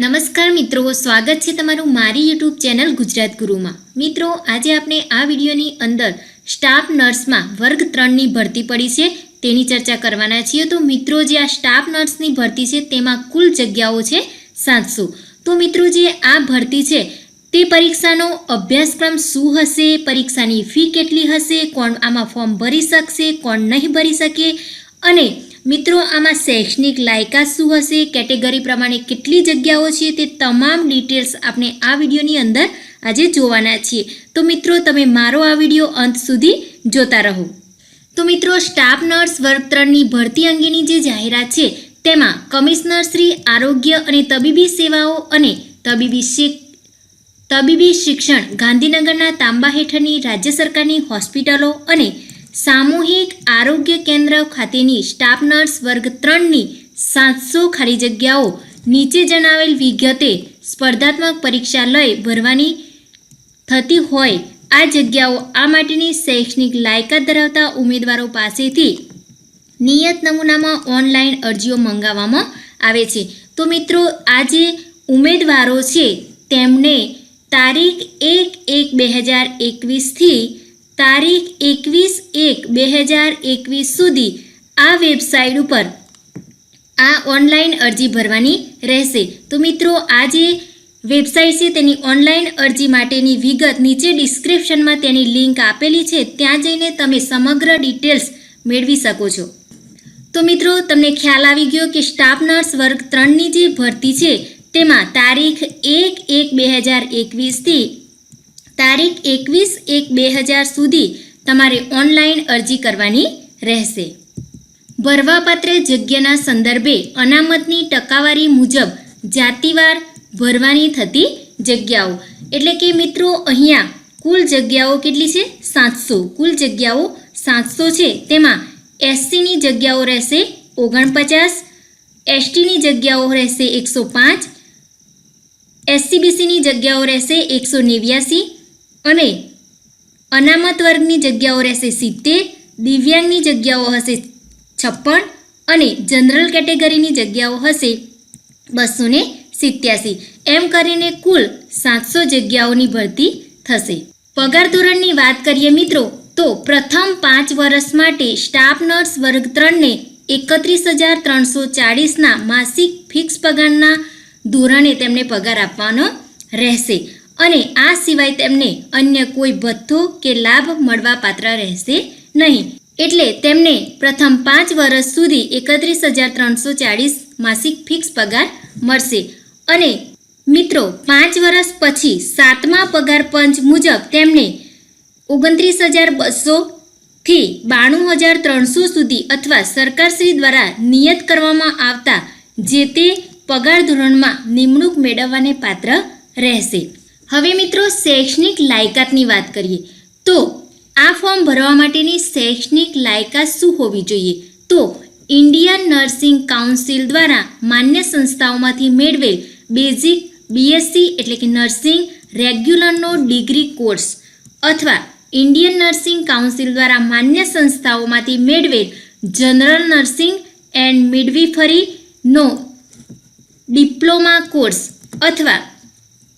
નમસ્કાર મિત્રો, સ્વાગત છે તમારું મારી યુટ્યુબ ચેનલ ગુજરાત ગુરુમાં। મિત્રો, આજે આપણે આ વિડીયોની અંદર સ્ટાફ નર્સમાં વર્ગ 3ની ભરતી પડી છે તેની ચર્ચા કરવાના છીએ। તો મિત્રો, જે આ સ્ટાફ નર્સની ભરતી છે તેમાં કુલ જગ્યાઓ છે 700। તો મિત્રો, જે આ ભરતી છે તે પરીક્ષાનો અભ્યાસક્રમ શું હશે, પરીક્ષાની ફી કેટલી હશે, કોણ આમાં ફોર્મ ભરી શકશે, કોણ નહીં ભરી શકે, અને મિત્રો આમાં શૈક્ષણિક લાયકાત શું હશે, કેટેગરી પ્રમાણે કેટલી જગ્યાઓ છે, તે તમામ ડિટેલ્સ આપણે આ વિડીયોની અંદર આજે જોવાના છીએ। તો મિત્રો, તમે મારો આ વિડીયો અંત સુધી જોતા રહો। તો મિત્રો, સ્ટાફ નર્સ વર્ગ 3ની ભરતી અંગેની જે જાહેરાત છે તેમાં કમિશનર શ્રી આરોગ્ય અને તબીબી સેવાઓ અને તબીબી શિક્ષણ ગાંધીનગરના તાંબા હેઠળની રાજ્ય સરકારની હોસ્પિટલો અને સામૂહિક આરોગ્ય કેન્દ્ર ખાતેની સ્ટાફ નર્સ વર્ગ 3ની 700 ખાલી જગ્યાઓ નીચે જણાવેલ વિગતે સ્પર્ધાત્મક પરીક્ષા લઈ ભરવાની થતી હોય આ જગ્યાઓ આ માટેની શૈક્ષણિક લાયકાત ધરાવતા ઉમેદવારો પાસેથી નિયત નમૂનામાં ઓનલાઈન અરજીઓ મંગાવવામાં આવે છે। તો મિત્રો, આ જે ઉમેદવારો છે તેમને તારીખ 1/1/2021થી તારીખ 21/1/2021 સુધી આ વેબસાઇટ ઉપર આ ઓનલાઈન અરજી ભરવાની રહેશે। તો મિત્રો, આ જે વેબસાઇટ છે તેની ઓનલાઈન અરજી માટેની વિગત નીચે ડિસ્ક્રિપ્શનમાં તેની લિંક આપેલી છે, ત્યાં જઈને તમે સમગ્ર ડિટેલ્સ મેળવી શકો છો। તો મિત્રો, તમને ખ્યાલ આવી ગયો કે સ્ટાફ નર્સ વર્ગ 3ની જે ભરતી છે તેમાં તારીખ 1/1/2021થી તારીખ 21/1/2000 સુધી તમારે ઓનલાઈન અરજી કરવાની રહેશે। ભરવાપાત્ર જગ્યાના સંદર્ભે અનામતની ટકાવારી મુજબ જાતિવાર ભરવાની થતી જગ્યાઓ, એટલે કે મિત્રો અહીંયા કુલ જગ્યાઓ કેટલી છે? 700। કુલ જગ્યાઓ 700 છે, તેમાં એસસીની જગ્યાઓ રહેશે 49, એસટીની જગ્યાઓ રહેશે 105, એસસીબીસીની જગ્યાઓ રહેશે 189 અને અનામત વર્ગની જગ્યાઓ રહેશે 70, દિવ્યાંગની જગ્યાઓ હશે 56 અને જનરલ કેટેગરીની જગ્યાઓ હશે 287। એમ કરીને કુલ 700 જગ્યાઓની ભરતી થશે। પગાર ધોરણની વાત કરીએ મિત્રો, તો પ્રથમ 5 વર્ષ માટે સ્ટાફ નર્સ વર્ગ 3ને 31,340ના માસિક ફિક્સ પગારના ધોરણે તેમને પગાર આપવાનો રહેશે અને આ સિવાય તેમને અન્ય કોઈ ભથ્થો કે લાભ મળવા પાત્ર રહેશે નહીં। એટલે તેમને પ્રથમ 5 વર્ષ સુધી 31,340 માસિક ફિક્સ પગાર મળશે અને મિત્રો 5 વર્ષ પછી 7મા પગાર પંચ મુજબ તેમને 29,200 થી 92,300 સુધી અથવા સરકારશ્રી દ્વારા નિયત કરવામાં આવતા જે તે પગાર ધોરણમાં નિમણૂક મેળવવાને પાત્ર રહેશે। હવે મિત્રો, શૈક્ષણિક લાયકાતની વાત કરીએ તો આ ફોર્મ ભરવા માટેની શૈક્ષણિક લાયકાત શું હોવી જોઈએ? તો ઇન્ડિયન નર્સિંગ કાઉન્સિલ દ્વારા માન્ય સંસ્થાઓમાંથી મેળવેલ બેઝિક બીએસસી એટલે કે નર્સિંગ રેગ્યુલરનો ડિગ્રી કોર્સ અથવા ઇન્ડિયન નર્સિંગ કાઉન્સિલ દ્વારા માન્ય સંસ્થાઓમાંથી મેળવેલ જનરલ નર્સિંગ એન્ડ મિડવિફરીનો ડિપ્લોમા કોર્સ અથવા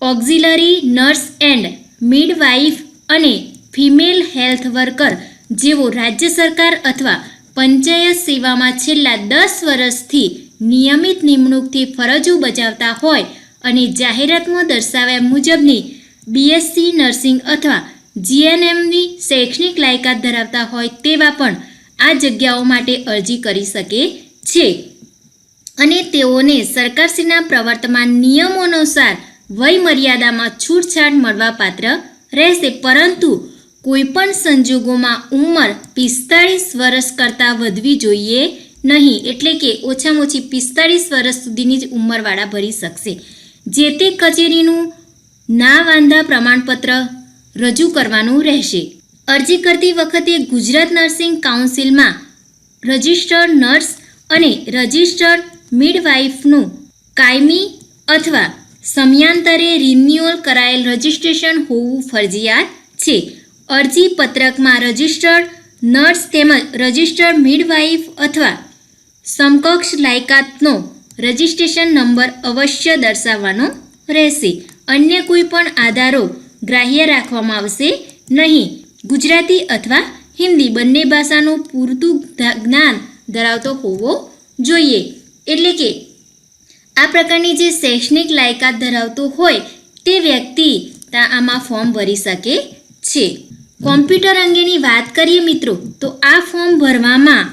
ઓક્ઝિલરી નર્સ એન્ડ મિડવાઇફ અને ફિમેલ હેલ્થ વર્કર જેવો રાજ્ય સરકાર અથવા પંચાયત સેવામાં છેલ્લા 10 વર્ષથી નિયમિત નિમણૂકથી ફરજો બજાવતા હોય અને જાહેરાતમાં દર્શાવ્યા મુજબની બીએસસી નર્સિંગ અથવા જીએનએમની શૈક્ષણિક લાયકાત ધરાવતા હોય તેવા પણ આ જગ્યાઓ માટે અરજી કરી શકે છે અને તેઓને સરકારશ્રીના પ્રવર્તમાન નિયમો અનુસાર વય મર્યાદામાં છૂટછાટ મળવા પાત્ર રહેશે, પરંતુ કોઈપણ સંજોગોમાં ઉંમર 45 વર્ષ કરતાં વધવી જોઈએ નહીં, એટલે કે ઓછામાં ઓછી 45 વર્ષ સુધીની જ ઉંમરવાળા ભરી શકશે। જે તે કચેરીનું ના વાંધા પ્રમાણપત્ર રજૂ કરવાનું રહેશે। અરજી કરતી વખતે ગુજરાત નર્સિંગ કાઉન્સિલમાં રજિસ્ટર્ડ નર્સ અને રજિસ્ટર્ડ મિડવાઇફનું કાયમી અથવા સમયાંતરે રિન્યુઅલ કરાયેલ રજિસ્ટ્રેશન હોવું ફરજિયાત છે। અરજી પત્રકમાં રજિસ્ટર્ડ નર્સ તેમજ રજિસ્ટર્ડ મિડવાઇફ અથવા સમકક્ષ લાયકાતનો રજિસ્ટ્રેશન નંબર અવશ્ય દર્શાવવાનો રહેશે. અન્ય કોઈ પણ આધારો ગ્રાહ્ય રાખવામાં આવશે નહીં. ગુજરાતી અથવા હિન્દી બંને ભાષાનું પૂરતું જ્ઞાન ધરાવતો હોવો જોઈએ. એટલે કે આ પ્રકારની જે શૈક્ષણિક લાયકાત ધરાવતો હોય તે વ્યક્તિ આમાં ફોર્મ ભરી શકે છે. કોમ્પ્યુટર અંગેની વાત કરીએ મિત્રો, તો આ ફોર્મ ભરવામાં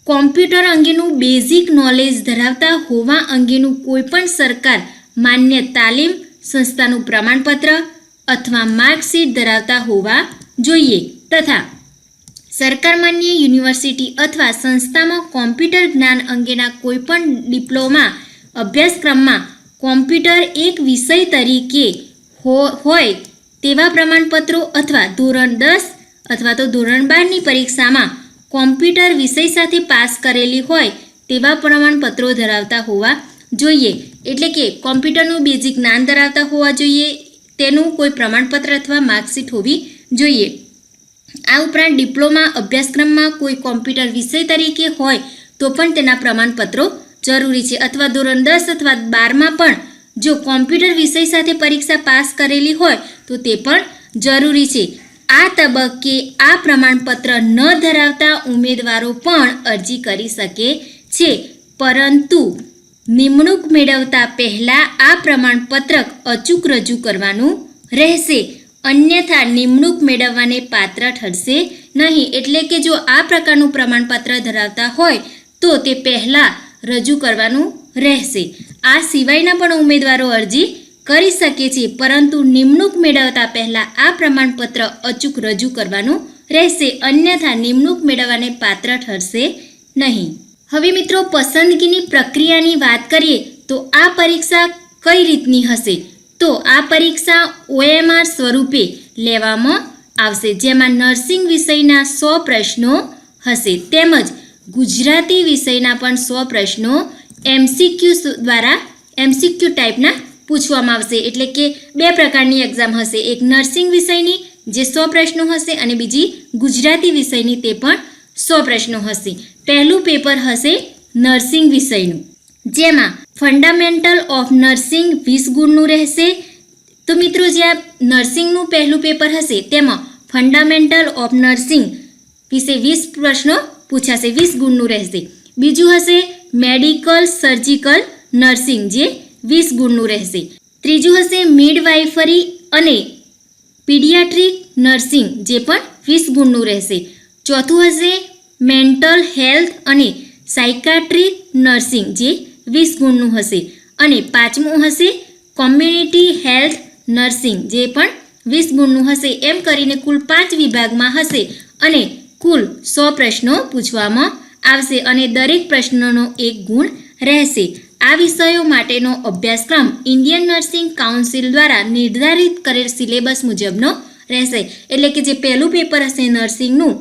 કોમ્પ્યુટર અંગેનું બેઝિક નોલેજ ધરાવતા હોવા અંગેનું કોઈપણ સરકાર માન્ય તાલીમ સંસ્થાનું પ્રમાણપત્ર અથવા માર્કશીટ ધરાવતા હોવા જોઈએ તથા સરકાર માન્ય યુનિવર્સિટી અથવા સંસ્થામાં કોમ્પ્યુટર જ્ઞાન અંગેના કોઈપણ ડિપ્લોમા અભ્યાસક્રમમાં કોમ્પ્યુટર એક વિષય તરીકે હોય તેવા પ્રમાણપત્રો અથવા ધોરણ 10 અથવા તો ધોરણ 12ની પરીક્ષામાં કોમ્પ્યુટર વિષય સાથે પાસ કરેલી હોય તેવા પ્રમાણપત્રો ધરાવતા હોવા જોઈએ. એટલે કે કોમ્પ્યુટરનું બેઝિક જ્ઞાન ધરાવતા હોવા જોઈએ, તેનું કોઈ પ્રમાણપત્ર અથવા માર્કશીટ હોવી જોઈએ. આ ઉપરાંત ડિપ્લોમા અભ્યાસક્રમમાં કોઈ કોમ્પ્યુટર વિષય તરીકે હોય તો પણ તેના પ્રમાણપત્રો જરૂરી છે. અથવા ધોરણ 10 અથવા 12માં પણ જો કોમ્પ્યુટર વિષય સાથે પરીક્ષા પાસ કરેલી હોય તો તે પણ જરૂરી છે. આ તબક્કે આ પ્રમાણપત્ર ન ધરાવતા ઉમેદવારો પણ અરજી કરી શકે છે, પરંતુ નિમણૂક મેળવતા પહેલાં આ પ્રમાણપત્રક અચૂક રજૂ કરવાનું રહેશે, અન્યથા નિમણૂક મેળવવાને પાત્ર ઠરશે નહીં. એટલે કે જો આ પ્રકારનું પ્રમાણપત્ર ધરાવતા હોય તો તે પહેલાં રજૂ કરવાનું રહેશે. આ સિવાયના પણ ઉમેદવારો અરજી કરી શકે છે, પરંતુ નિમણૂક મેળવતા પહેલાં આ પ્રમાણપત્ર અચૂક રજૂ કરવાનું રહેશે, અન્યથા નિમણૂક મેળવવાને પાત્ર ઠરશે નહીં. હવે મિત્રો પસંદગીની પ્રક્રિયાની વાત કરીએ તો આ પરીક્ષા કઈ રીતની હશે? તો આ પરીક્ષા OMR સ્વરૂપે લેવામાં આવશે, જેમાં નર્સિંગ વિષયના 100 પ્રશ્નો હશે તેમજ ગુજરાતી વિષયના પણ 100 પ્રશ્નો MCQ દ્વારા MCQ ટાઈપના પૂછવામાં આવશે. એટલે કે બે પ્રકારની એક્ઝામ હશે, એક નર્સિંગ વિષયની જે 100 પ્રશ્નો હશે અને બીજી ગુજરાતી વિષયની તે પણ 100 પ્રશ્નો હશે. પહેલું પેપર હશે નર્સિંગ વિષયનું, જેમાં ફંડામેન્ટલ ઓફ નર્સિંગ 20 ગુણનું રહેશે. તો મિત્રો જે આ નર્સિંગનું પહેલું પેપર હશે તેમાં ફંડામેન્ટલ ઓફ નર્સિંગ વિશે 20 પ્રશ્નો પૂછાશે, 20 ગુણનું રહેશે. બીજું હશે મેડિકલ સર્જિકલ નર્સિંગ જે 20 ગુણનું રહેશે. ત્રીજું હશે મિડવાઇફરી અને પીડિયાટ્રિક નર્સિંગ જે પણ 20 ગુણનું રહેશે. ચોથું હશે મેન્ટલ હેલ્થ અને સાયકાટ્રિક નર્સિંગ જે 20 ગુણનું હશે. અને પાંચમું હશે કોમ્યુનિટી હેલ્થ નર્સિંગ જે પણ 20 ગુણનું હશે. એમ કરીને કુલ 5 વિભાગમાં હશે અને કુલ 100 પ્રશ્નો પૂછવામાં આવશે અને દરેક પ્રશ્નનો 1 ગુણ રહેશે. આ વિષયો માટેનો અભ્યાસક્રમ ઇન્ડિયન નર્સિંગ કાઉન્સિલ દ્વારા નિર્ધારિત કરેલ સિલેબસ મુજબનો રહેશે. એટલે કે જે પહેલું પેપર હશે નર્સિંગનું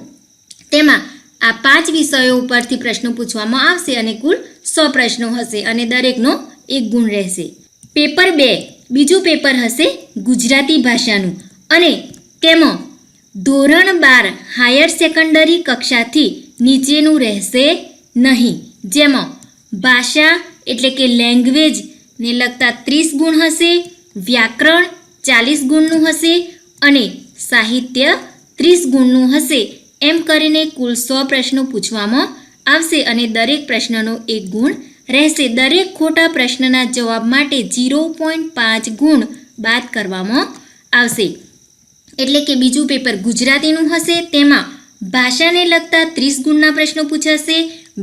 તેમાં આ 5 વિષયો ઉપરથી પ્રશ્નો પૂછવામાં આવશે અને કુલ 100 પ્રશ્નો હશે અને દરેકનો 1 ગુણ રહેશે. પેપર 2 બીજું પેપર હશે ગુજરાતી ભાષાનું અને તેમાં ધોરણ 12 હાયર સેકન્ડરી કક્ષાથી નીચેનું રહેશે નહીં, જેમાં ભાષા એટલે કે લેંગ્વેજને લગતા 30 ગુણ હશે, વ્યાકરણ 40 ગુણનું હશે અને સાહિત્ય 30 ગુણનું હશે. એમ કરીને કુલ 100 પ્રશ્નો પૂછવામાં આવશે અને દરેક પ્રશ્નનો 1 ગુણ રહેશે. દરેક ખોટા પ્રશ્નના જવાબ માટે 0.5 ગુણ બાદ કરવામાં આવશે. એટલે કે બીજું પેપર ગુજરાતીનું હશે, તેમાં ભાષાને લગતા 30 ગુણના પ્રશ્નો પૂછાશે,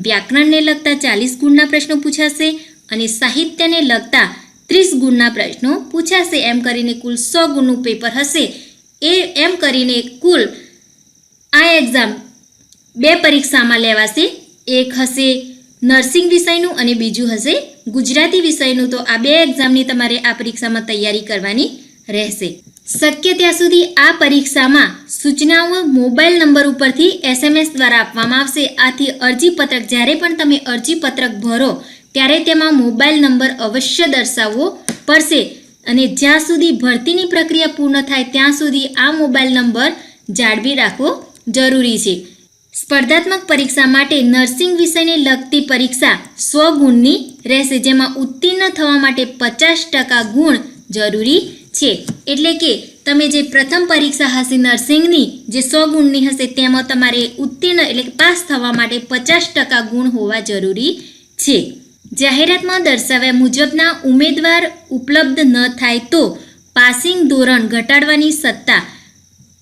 વ્યાકરણને લગતા 40 ગુણના પ્રશ્નો પૂછાશે અને સાહિત્યને લગતા 30 ગુણના પ્રશ્નો પૂછાશે. એમ કરીને કુલ 100 ગુણનું પેપર હશે. એમ કરીને કુલ આ એક્ઝામ 2 પરીક્ષામાં લેવાશે. એક હશે નર્સિંગ વિષયનું અને બીજું હશે ગુજરાતી વિષયનું. તો આ 2 એક્ઝામની તમારે આ પરીક્ષામાં તૈયારી કરવાની રહેશે. શક્ય ત્યાં સુધી આ પરીક્ષામાં સૂચનાઓ મોબાઈલ નંબર ઉપરથી SMS દ્વારા આપવામાં આવશે. આથી અરજીપત્રક જ્યારે પણ તમે અરજીપત્રક ભરો ત્યારે તેમાં મોબાઈલ નંબર અવશ્ય દર્શાવવો પડશે અને જ્યાં સુધી ભરતીની પ્રક્રિયા પૂર્ણ થાય ત્યાં સુધી આ મોબાઈલ નંબર જાળવી રાખવો જરૂરી છે. સ્પર્ધાત્મક પરીક્ષા માટે નર્સિંગ વિષયને લગતી પરીક્ષા 100 ગુણની રહેશે, જેમાં ઉત્તીર્ણ થવા માટે 50% ગુણ જરૂરી છે. એટલે કે તમે જે પ્રથમ પરીક્ષા હશે નર્સિંગની, જે 100 ગુણની હશે, તેમાં તમારે ઉત્તીર્ણ એટલે કે પાસ થવા માટે 50% ગુણ હોવા જરૂરી છે. જાહેરાતમાં દર્શાવ્યા મુજબના ઉમેદવાર ઉપલબ્ધ ન થાય તો પાસિંગ ધોરણ ઘટાડવાની સત્તા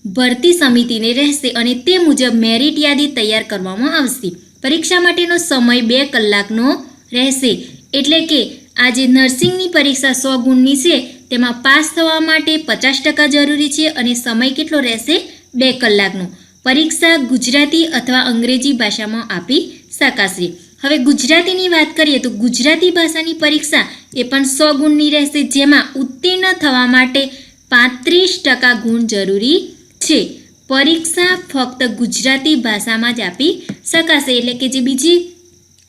ભરતી સમિતિને રહેશે અને તે મુજબ મેરિટ યાદી તૈયાર કરવામાં આવશે. પરીક્ષા માટેનો સમય 2 કલાકનો રહેશે. એટલે કે આ જે નર્સિંગની પરીક્ષા 100 ગુણની છે, તેમાં પાસ થવા માટે 50% જરૂરી છે અને સમય કેટલો રહેશે? 2 કલાકનો. પરીક્ષા ગુજરાતી અથવા અંગ્રેજી ભાષામાં આપી શકાશે. હવે ગુજરાતીની વાત કરીએ તો ગુજરાતી ભાષાની પરીક્ષા એ પણ 100 ગુણની રહેશે, જેમાં ઉત્તીર્ણ થવા માટે 35% ગુણ જરૂરી છે. પરીક્ષા ફક્ત ગુજરાતી ભાષામાં જ આપી શકાશે. એટલે કે જે બીજી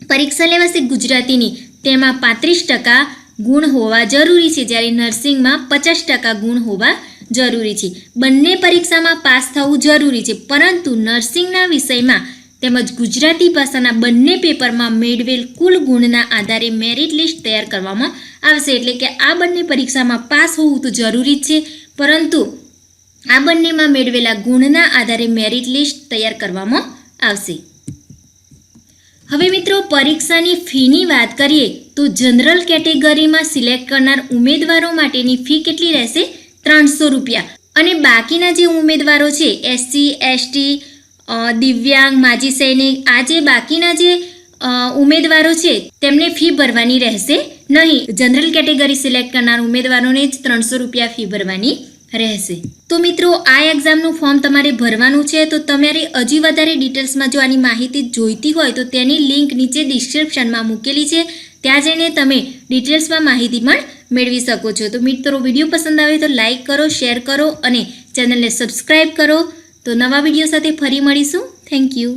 પરીક્ષા લેવાશે ગુજરાતીની, તેમાં 35% ગુણ હોવા જરૂરી છે, જ્યારે નર્સિંગમાં 50% ગુણ હોવા જરૂરી છે. બંને પરીક્ષામાં પાસ થવું જરૂરી છે, પરંતુ નર્સિંગના વિષયમાં તેમજ ગુજરાતી ભાષાના બંને પેપરમાં મેળવેલ કુલ ગુણના આધારે મેરિટ લિસ્ટ તૈયાર કરવામાં આવશે. એટલે કે આ બંને પરીક્ષામાં પાસ હોવું તો જરૂરી જ છે, પરંતુ આ બંનેમાં મેળવેલા ગુણના આધારે મેરિટ લિસ્ટ તૈયાર કરવામાં આવશે. હવે મિત્રો, પરીક્ષાની ફીની વાત કરીએ તો જનરલ કેટેગરીમાં સિલેક્ટ કરનાર ઉમેદવારો માટેની ફી કેટલી રહેશે? 300 રૂપિયા. અને બાકીના જે ઉમેદવારો છે, SC, ST, દિવ્યાંગ, માજી સૈનિક, આ જે બાકીના જે ઉમેદવારો છે, તેમને ફી ભરવાની રહેશે નહીં. જનરલ કેટેગરી સિલેક્ટ કરનાર ઉમેદવારોને જ 300 રૂપિયા ફી ભરવાની રહેશે. તો મિત્રો, આ એક્ઝામનું ફોર્મ તમારે ભરવાનું છે. તો તમારે હજી વધારે ડિટેલ્સમાં જો આની માહિતી જોઈતી હોય તો તેની લિંક નીચે ડિસ્ક્રિપ્શનમાં મૂકેલી છે, ત્યાં જઈને તમે ડિટેલ્સમાં માહિતી પણ મેળવી શકો છો. તો મિત્રો, વિડીયો પસંદ આવે તો લાઈક કરો, શેર કરો અને ચેનલને સબસ્ક્રાઈબ કરો. તો નવા વિડીયો સાથે ફરી મળીશું. Thank you.